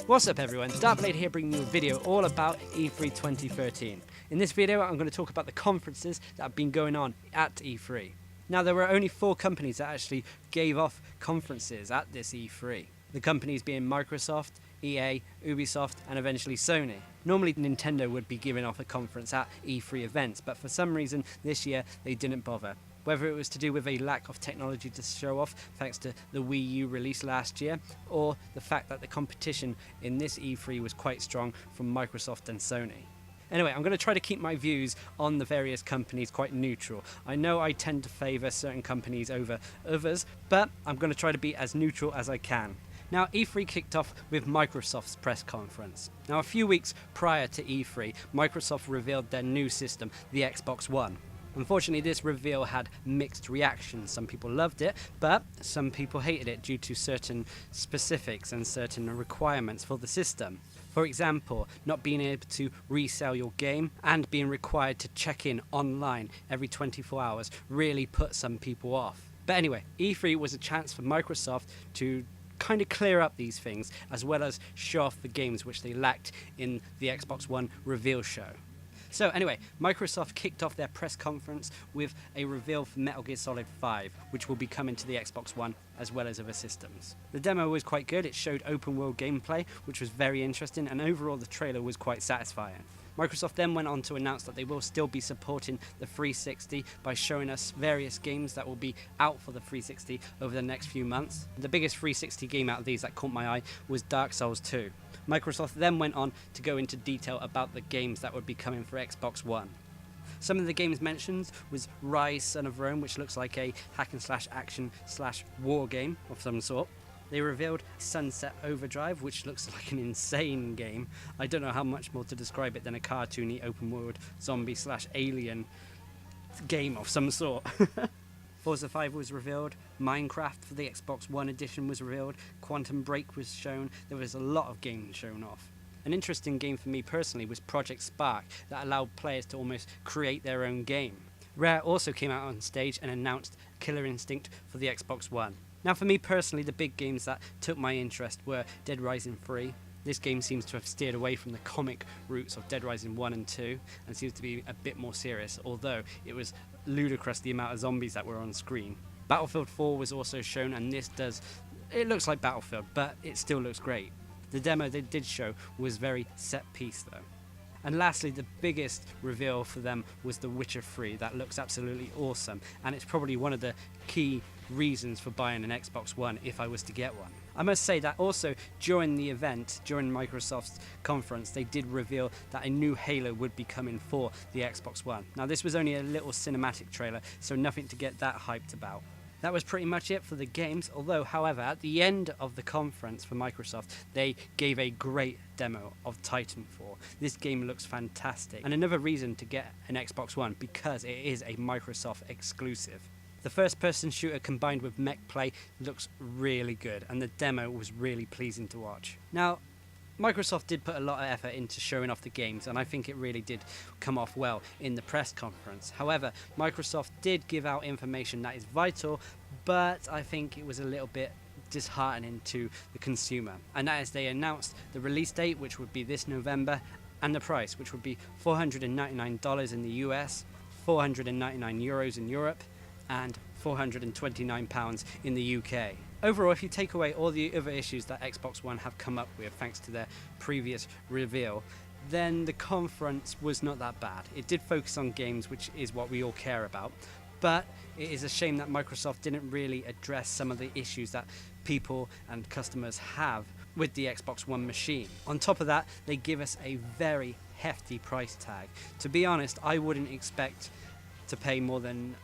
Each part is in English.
What's up everyone, Darcblade here bringing you a video all about E3 2013. In this video I'm going to talk about the conferences that have been going on at E3. Now there were only 4 companies that actually gave off conferences at this E3. The companies being Microsoft, EA, Ubisoft and eventually Sony. Normally Nintendo would be giving off a conference at E3 events, but for some reason this year they didn't bother. Whether it was to do with a lack of technology to show off thanks to the Wii U release last year, or the fact that the competition in this E3 was quite strong from Microsoft and Sony. Anyway, I'm going to try to keep my views on the various companies quite neutral. I know I tend to favour certain companies over others, but I'm going to try to be as neutral as I can. Now, E3 kicked off with Microsoft's press conference. Now, a few weeks prior to E3, Microsoft revealed their new system, the Xbox One. Unfortunately, this reveal had mixed reactions. Some people loved it, but some people hated it due to certain specifics and certain requirements for the system. For example, not being able to resell your game and being required to check in online every 24 hours really put some people off. But anyway, E3 was a chance for Microsoft to kind of clear up these things, as well as show off the games which they lacked in the Xbox One reveal show. So anyway, Microsoft kicked off their press conference with a reveal for Metal Gear Solid 5, which will be coming to the Xbox One as well as other systems. The demo was quite good. It showed open world gameplay, which was very interesting, and overall the trailer was quite satisfying. Microsoft then went on to announce that they will still be supporting the 360 by showing us various games that will be out for the 360 over the next few months. The biggest 360 game out of these that caught my eye was Dark Souls 2. Microsoft then went on to go into detail about the games that would be coming for Xbox One. Some of the games mentioned was Rise Son of Rome, which looks like a hack and slash action slash war game of some sort. They revealed Sunset Overdrive, which looks like an insane game. I don't know how much more to describe it than a cartoony open world zombie slash alien game of some sort. Forza 5 was revealed, Minecraft for the Xbox One edition was revealed, Quantum Break was shown. There was a lot of games shown off. An interesting game for me personally was Project Spark, that allowed players to almost create their own game. Rare also came out on stage and announced Killer Instinct for the Xbox One. Now for me personally, the big games that took my interest were Dead Rising 3. This game seems to have steered away from the comic roots of Dead Rising 1 and 2 and seems to be a bit more serious, although it was ludicrous the amount of zombies that were on screen. Battlefield 4 was also shown, and it looks like Battlefield, but it still looks great. The demo they did show was very set piece though. And lastly, the biggest reveal for them was The Witcher 3. That looks absolutely awesome, and it's probably one of the key reasons for buying an Xbox One if I was to get one. I must say that also during the event, during Microsoft's conference, they did reveal that a new Halo would be coming for the Xbox One. Now this was only a little cinematic trailer, so nothing to get that hyped about. That was pretty much it for the games, although, however, at the end of the conference for Microsoft, they gave a great demo of Titanfall. This game looks fantastic, and another reason to get an Xbox One, because it is a Microsoft exclusive. The first-person shooter combined with mech play looks really good, and the demo was really pleasing to watch. Now, Microsoft did put a lot of effort into showing off the games, and I think it really did come off well in the press conference. However, Microsoft did give out information that is vital, but I think it was a little bit disheartening to the consumer. And that is, they announced the release date, which would be this November, and the price, which would be $499 in the US, €499 in Europe, and £429 in the UK. Overall, if you take away all the other issues that Xbox One have come up with thanks to their previous reveal, then the conference was not that bad. It did focus on games, which is what we all care about, but it is a shame that Microsoft didn't really address some of the issues that people and customers have with the Xbox One machine. On top of that, they give us a very hefty price tag. To be honest, I wouldn't expect to pay more than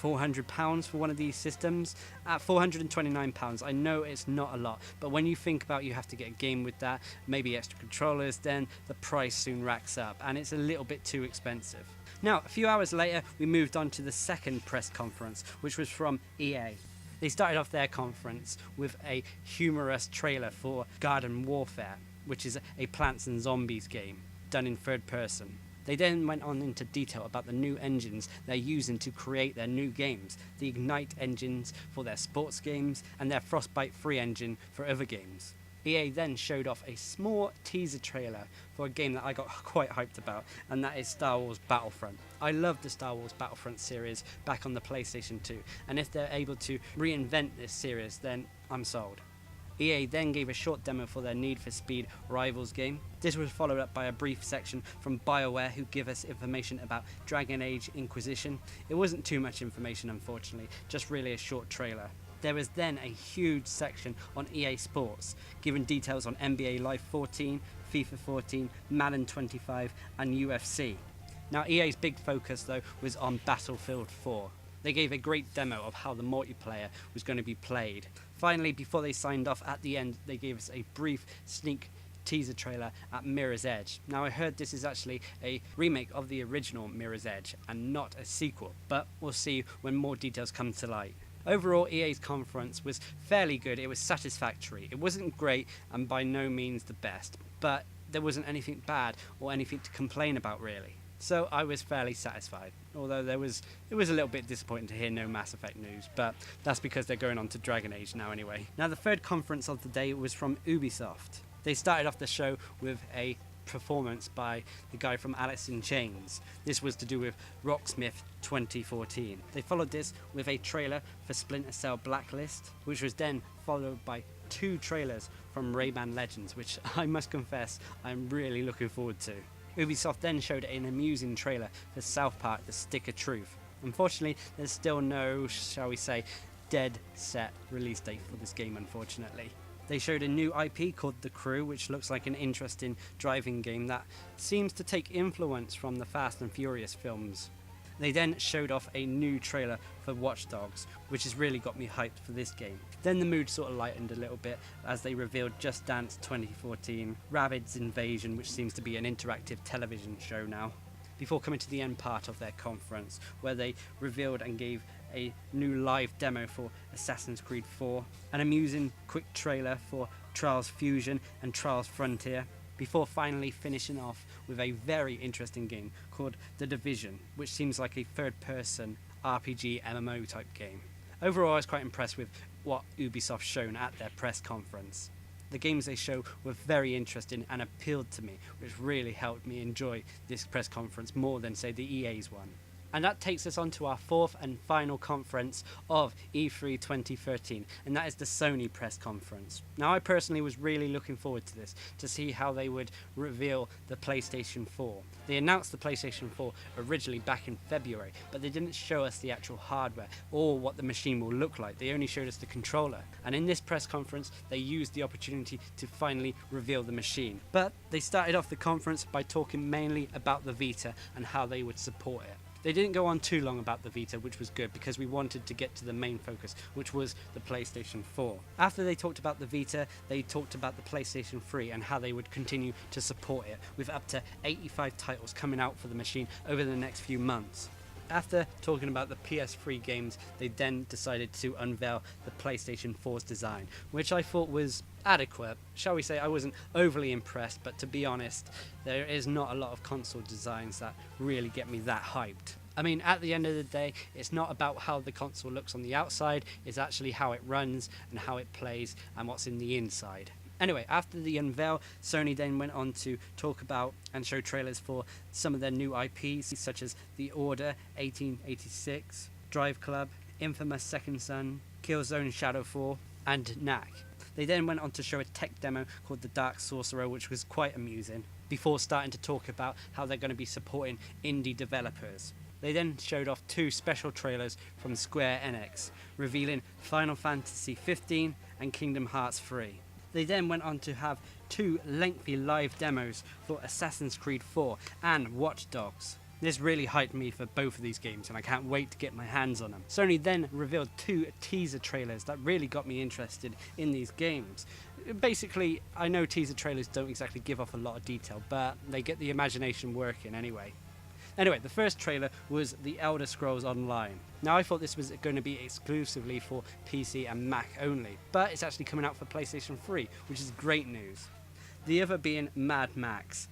£400 for one of these systems. At £429, I know it's not a lot, but when you think about you have to get a game with that, maybe extra controllers, then the price soon racks up, and it's a little bit too expensive. Now, a few hours later, we moved on to the second press conference, which was from EA. They started off their conference with a humorous trailer for Garden Warfare, which is a plants and zombies game done in third person. They then went on into detail about the new engines they're using to create their new games, the Ignite engines for their sports games and their Frostbite 3 engine for other games. EA then showed off a small teaser trailer for a game that I got quite hyped about, and that is Star Wars Battlefront. I love the Star Wars Battlefront series back on the PlayStation 2, and if they're able to reinvent this series, then I'm sold. EA then gave a short demo for their Need for Speed Rivals game. This was followed up by a brief section from BioWare, who give us information about Dragon Age Inquisition. It wasn't too much information, unfortunately, just really a short trailer. There was then a huge section on EA Sports, giving details on NBA Live 14, FIFA 14, Madden 25 and UFC. Now EA's big focus though was on Battlefield 4. They gave a great demo of how the multiplayer was going to be played. Finally, before they signed off at the end, they gave us a brief sneak teaser trailer at Mirror's Edge. Now I heard this is actually a remake of the original Mirror's Edge and not a sequel, but we'll see when more details come to light. Overall, EA's conference was fairly good. It was satisfactory. It wasn't great and by no means the best, but there wasn't anything bad or anything to complain about really. So I was fairly satisfied, although it was a little bit disappointing to hear no Mass Effect news, but that's because they're going on to Dragon Age now anyway. Now the third conference of the day was from Ubisoft. They started off the show with a performance by the guy from Alice in Chains. This was to do with Rocksmith 2014. They followed this with a trailer for Splinter Cell Blacklist, which was then followed by 2 trailers from Rayman Legends, which I must confess I'm really looking forward to. Ubisoft then showed an amusing trailer for South Park: The Stick of Truth. Unfortunately, there's still no, shall we say, dead set release date for this game, unfortunately. They showed a new IP called The Crew, which looks like an interesting driving game that seems to take influence from the Fast and Furious films. They then showed off a new trailer for Watch Dogs, which has really got me hyped for this game. Then the mood sort of lightened a little bit as they revealed Just Dance 2014, Rabbids Invasion, which seems to be an interactive television show now, before coming to the end part of their conference, where they revealed and gave a new live demo for Assassin's Creed 4, an amusing quick trailer for Trials Fusion and Trials Frontier, before finally finishing off with a very interesting game called The Division, which seems like a third-person RPG MMO type game. Overall, I was quite impressed with what Ubisoft shown at their press conference. The games they show were very interesting and appealed to me, which really helped me enjoy this press conference more than, say, the EA's one. And that takes us on to our fourth and final conference of E3 2013, and that is the Sony press conference. Now I personally was really looking forward to this, to see how they would reveal the PlayStation 4. They announced the PlayStation 4 originally back in February, but they didn't show us the actual hardware or what the machine will look like. They only showed us the controller. And in this press conference, they used the opportunity to finally reveal the machine. But they started off the conference by talking mainly about the Vita and how they would support it. They didn't go on too long about the Vita, which was good because we wanted to get to the main focus, which was the PlayStation 4. After they talked about the Vita, they talked about the PlayStation 3 and how they would continue to support it, with up to 85 titles coming out for the machine over the next few months. After talking about the PS3 games, they then decided to unveil the PlayStation 4's design, which I thought was adequate. Shall we say, I wasn't overly impressed, but to be honest, there is not a lot of console designs that really get me that hyped. I mean, at the end of the day, it's not about how the console looks on the outside, it's actually how it runs and how it plays and what's in the inside. Anyway, after the unveil, Sony then went on to talk about and show trailers for some of their new IPs, such as The Order 1886, Drive Club, Infamous Second Son, Killzone Shadowfall, and Knack. They then went on to show a tech demo called The Dark Sorcerer, which was quite amusing, before starting to talk about how they're going to be supporting indie developers. They then showed off 2 special trailers from Square Enix, revealing Final Fantasy XV and Kingdom Hearts 3. They then went on to have 2 lengthy live demos for Assassin's Creed 4 and Watch Dogs. This really hyped me for both of these games and I can't wait to get my hands on them. Sony then revealed 2 teaser trailers that really got me interested in these games. Basically, I know teaser trailers don't exactly give off a lot of detail, but they get the imagination working anyway. Anyway, the first trailer was The Elder Scrolls Online. Now I thought this was going to be exclusively for PC and Mac only, but it's actually coming out for PlayStation 3, which is great news. The other being Mad Max.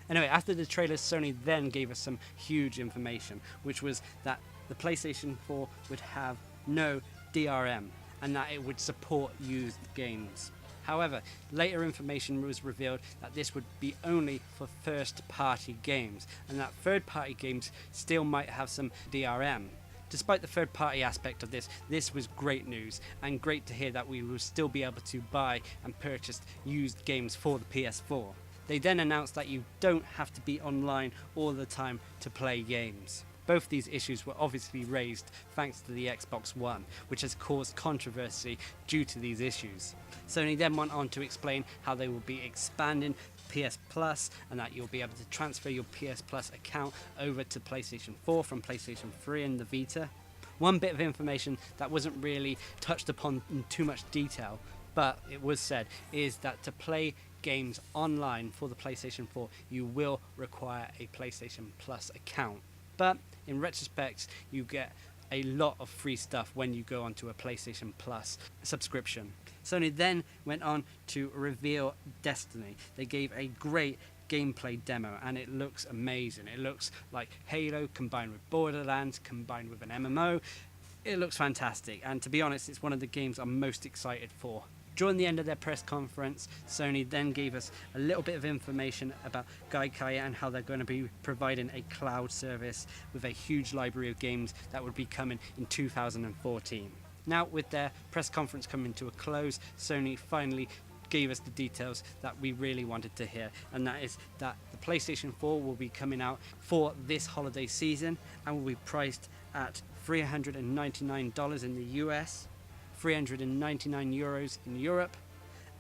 Anyway, after the trailer, Sony then gave us some huge information, which was that the PlayStation 4 would have no DRM and that it would support used games. However, later information was revealed that this would be only for first-party games, and that third-party games still might have some DRM. Despite the third-party aspect of this was great news, and great to hear that we will still be able to buy and purchase used games for the PS4. They then announced that you don't have to be online all the time to play games. Both these issues were obviously raised thanks to the Xbox One, which has caused controversy due to these issues. Sony then went on to explain how they will be expanding PS Plus, and that you'll be able to transfer your PS Plus account over to PlayStation 4 from PlayStation 3 and the Vita. One bit of information that wasn't really touched upon in too much detail, but it was said, is that to play games online for the PlayStation 4, you will require a PlayStation Plus account. But in retrospect, you get a lot of free stuff when you go onto a PlayStation Plus subscription. Sony then went on to reveal Destiny. They gave a great gameplay demo and it looks amazing. It looks like Halo combined with Borderlands combined with an MMO. It looks fantastic, and to be honest, it's one of the games I'm most excited for. During the end of their press conference, Sony then gave us a little bit of information about Gaikai and how they're going to be providing a cloud service with a huge library of games that would be coming in 2014. Now, with their press conference coming to a close, Sony finally gave us the details that we really wanted to hear, and that is that the PlayStation 4 will be coming out for this holiday season and will be priced at $399 in the US, €399 in Europe,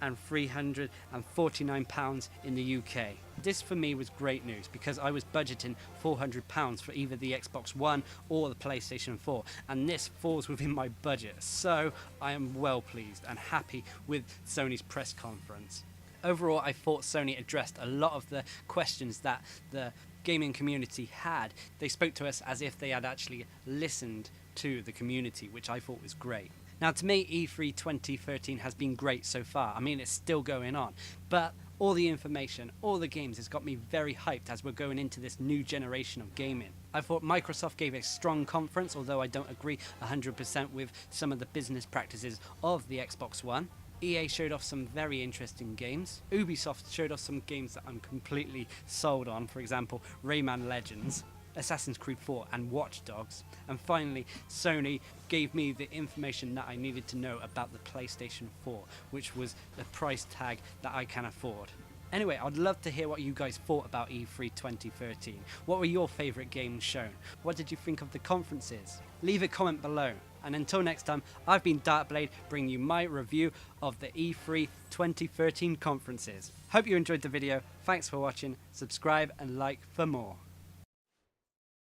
and £349 in the UK. This for me was great news because I was budgeting £400 for either the Xbox One or the PlayStation 4, and this falls within my budget, so I am well pleased and happy with Sony's press conference. Overall, I thought Sony addressed a lot of the questions that the gaming community had. They spoke to us as if they had actually listened to the community, which I thought was great. Now, to me, E3 2013 has been great so far. I mean, it's still going on, but all the information, all the games has got me very hyped as we're going into this new generation of gaming. I thought Microsoft gave a strong conference, although I don't agree 100% with some of the business practices of the Xbox One. EA showed off some very interesting games. Ubisoft showed off some games that I'm completely sold on, for example, Rayman Legends, Assassin's Creed 4 and Watch Dogs. And finally, Sony gave me the information that I needed to know about the PlayStation 4, which was a price tag that I can afford. Anyway, I'd love to hear what you guys thought about E3 2013. What were your favourite games shown? What did you think of the conferences? Leave a comment below. And until next time, I've been Darcblade, bringing you my review of the E3 2013 conferences. Hope you enjoyed the video. Thanks for watching. Subscribe and like for more.